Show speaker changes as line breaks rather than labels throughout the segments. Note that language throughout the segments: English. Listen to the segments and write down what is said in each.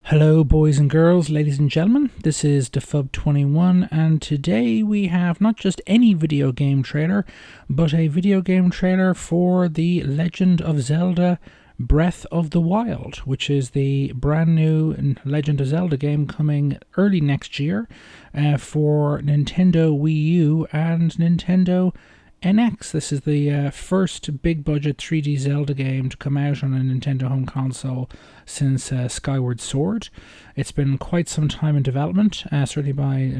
Hello, boys and girls, ladies and gentlemen. This is Defub21, and today we have not just any video game trailer, but a video game trailer for The Legend of Zelda Breath of the Wild, which is the brand new Legend of Zelda game coming early next year for Nintendo Wii U and Nintendo NX. This is the first big budget 3D Zelda game to come out on a Nintendo home console since Skyward Sword. It's been quite some time in development, certainly by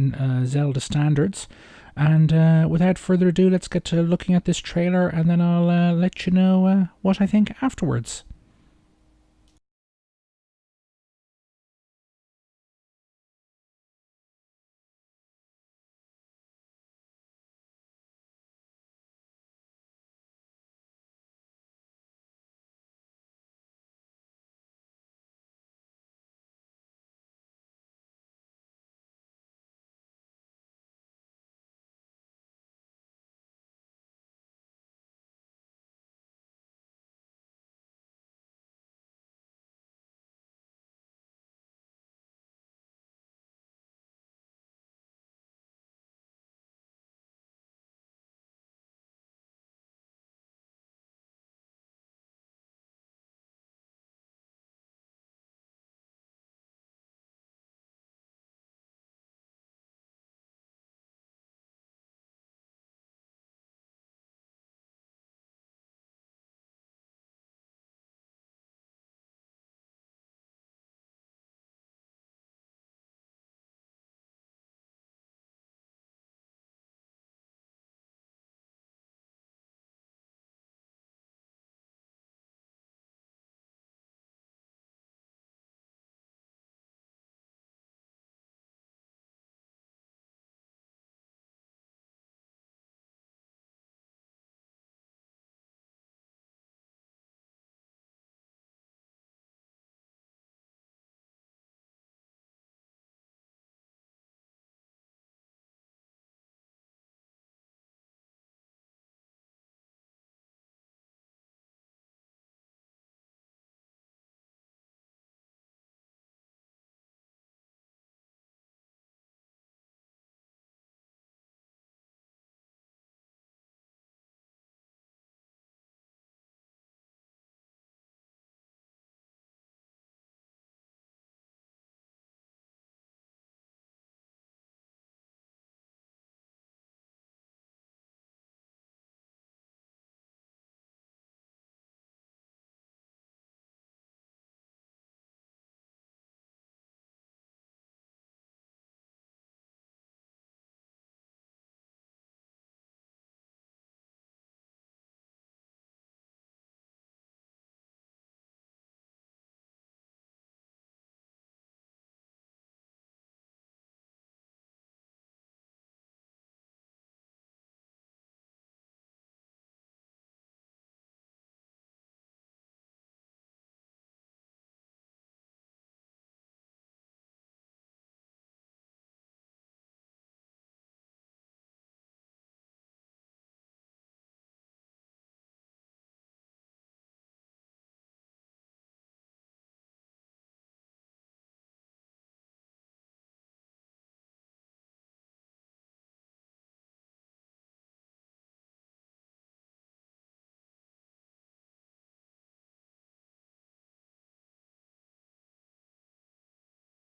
Zelda standards. And without further ado, let's get to looking at this trailer, and then I'll let you know what I think afterwards.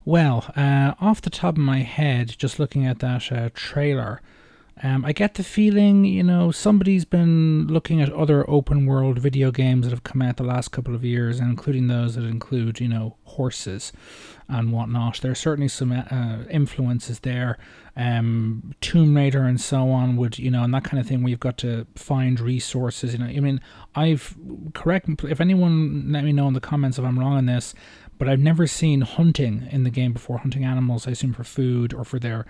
Well, off the top of my head, just looking at that trailer, I get the feeling, somebody's been looking at other open world video games that have come out the last couple of years, and including those that include, horses and whatnot. There are certainly some influences there. Tomb Raider and so on would, and that kind of thing where you've got to find resources. I've correct if anyone let me know in the comments if I'm wrong on this, but I've never seen hunting in the game before. Hunting animals, I assume for food or for their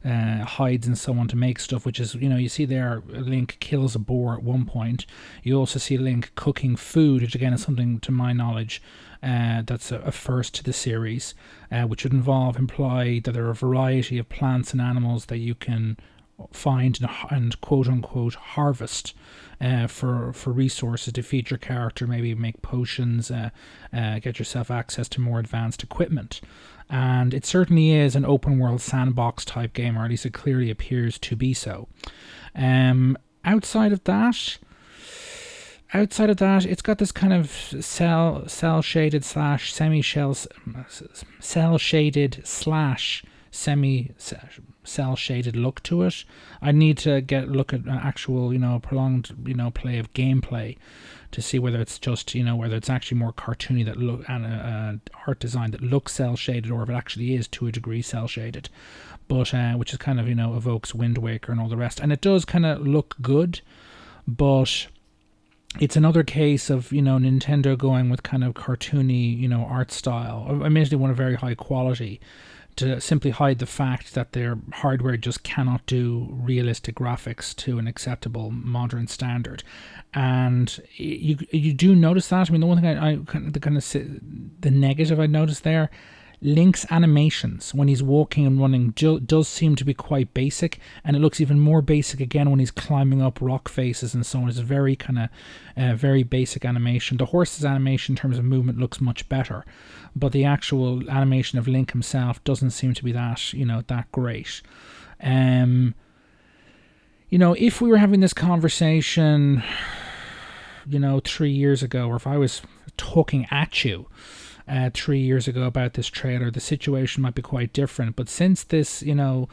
hides and so on to make stuff, which is, you see there Link kills a boar at one point. You also see Link cooking food, which again is something to my knowledge that's a first to the series, which would imply that there are a variety of plants and animals that you can find and quote unquote harvest for resources to feed your character, maybe make potions, get yourself access to more advanced equipment. And it certainly is an open world sandbox type game, or at least it clearly appears to be so. Outside of that, it's got this kind of cell shaded slash semi cell shaded slash semi cell shaded look to it. I need to look at actual, prolonged, play of gameplay to see whether it's just, whether it's actually more cartoony that look and art design that looks cell shaded, or if it actually is to a degree cell shaded. But which is kind of, evokes Wind Waker and all the rest, and it does kind of look good, but it's another case of, Nintendo going with kind of cartoony, art style, admittedly one of very high quality, to simply hide the fact that their hardware just cannot do realistic graphics to an acceptable modern standard. And you do notice that. I mean, the one thing the negative I noticed there, Link's animations when he's walking and running does seem to be quite basic, and it looks even more basic again when he's climbing up rock faces and so on. It's a very kind of very basic animation. The horse's animation in terms of movement looks much better, but the actual animation of Link himself doesn't seem to be that great. If we were having this conversation 3 years ago, or if I was talking at you 3 years ago about this trailer, the situation might be quite different. But since this game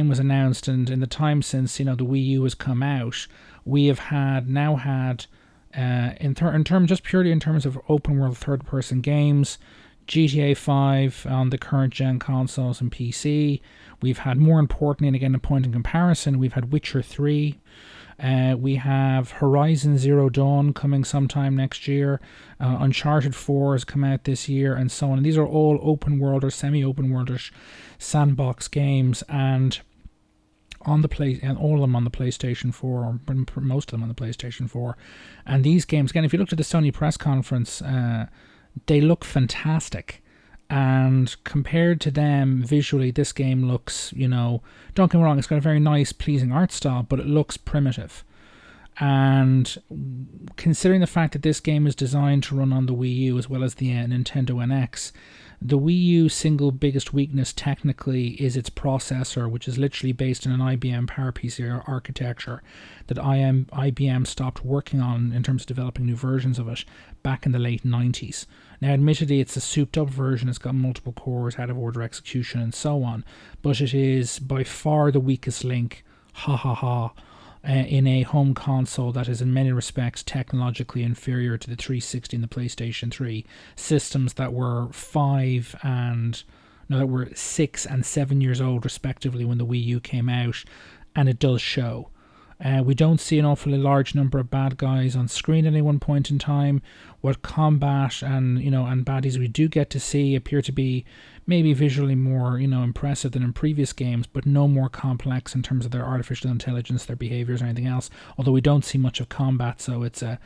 was announced, and in the time since the Wii U has come out, we have now had just purely in terms of open world third person games, GTA 5 on the current gen consoles and PC. We've had, more importantly, and again a point in comparison, we've had Witcher 3. We have Horizon Zero Dawn coming sometime next year. Uncharted 4 has come out this year, and so on. And these are all open world or semi-open worldish sandbox games, and all of them on the PlayStation 4, or most of them on the PlayStation 4. And these games, again, if you looked at the Sony press conference, they look fantastic. And compared to them visually, this game looks, don't get me wrong, it's got a very nice, pleasing art style, but it looks primitive. And considering the fact that this game is designed to run on the Wii U as well as the Nintendo NX, the Wii U single biggest weakness technically is its processor, which is literally based on an IBM PowerPC architecture that IBM stopped working on in terms of developing new versions of it back in the late 90s. Now, admittedly, it's a souped-up version. It's got multiple cores, out-of-order execution, and so on. But it is by far the weakest link, in a home console that is in many respects technologically inferior to the 360 and the PlayStation 3, systems that were 6 and 7 years old respectively when the Wii U came out, and it does show. We don't see an awfully large number of bad guys on screen at any one point in time. What combat and baddies we do get to see appear to be maybe visually more impressive than in previous games, but no more complex in terms of their artificial intelligence, their behaviors, or anything else. Although we don't see much of combat, so it's a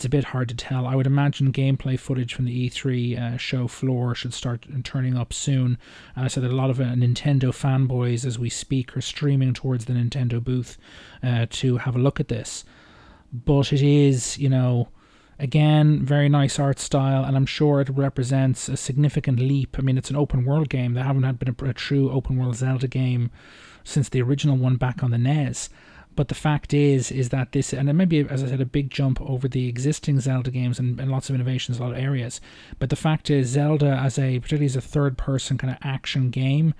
bit hard to tell. I would imagine gameplay footage from the E3 show floor should start turning up soon. And I said that a lot of Nintendo fanboys, as we speak, are streaming towards the Nintendo booth to have a look at this. But it is, again, very nice art style, and I'm sure it represents a significant leap. I mean, it's an open world game. There haven't been a true open world Zelda game since the original one back on the NES. But the fact is that this, and it may be, as I said, a big jump over the existing Zelda games and lots of innovations in a lot of areas. But the fact is, Zelda, particularly as a third-person kind of action game,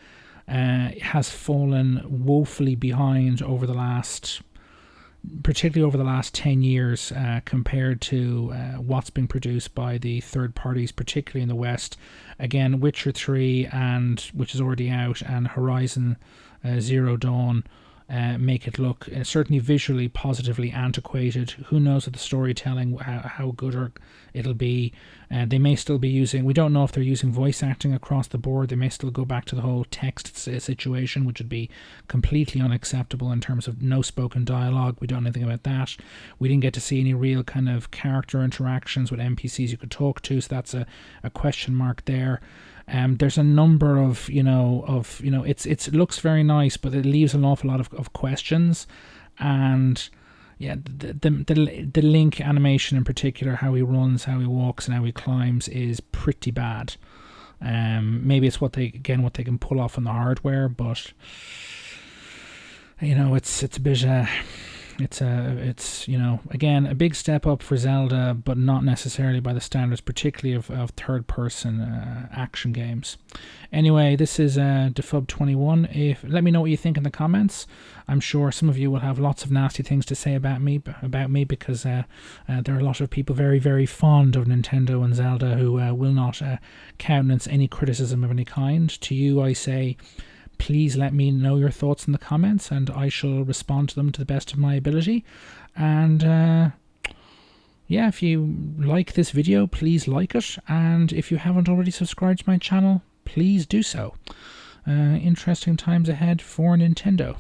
has fallen woefully behind particularly over the last 10 years compared to what's being produced by the third parties, particularly in the West. Again, Witcher 3, which is already out, and Horizon Zero Dawn make it look certainly visually positively antiquated. Who knows with the storytelling how good it'll be. They may still be using, we don't know if they're using voice acting across the board. They may still go back to the whole text situation, which would be completely unacceptable in terms of no spoken dialogue. We don't know anything about that. We didn't get to see any real kind of character interactions with NPCs you could talk to, so that's a question mark there. There's a number of it looks very nice, but it leaves an awful lot of questions. And yeah, the Link animation in particular, how he runs, how he walks, and how he climbs is pretty bad. Maybe it's what they can pull off on the hardware, but it's a bit it's again a big step up for Zelda, but not necessarily by the standards, particularly of third-person action games. Anyway, this is Defub21. Let me know what you think in the comments. I'm sure some of you will have lots of nasty things to say about me because there are a lot of people very, very fond of Nintendo and Zelda who will not countenance any criticism of any kind. To you, I say, please let me know your thoughts in the comments, and I shall respond to them to the best of my ability. And yeah, if you like this video, please like it, and if you haven't already subscribed to my channel, please do so. Interesting times ahead for Nintendo.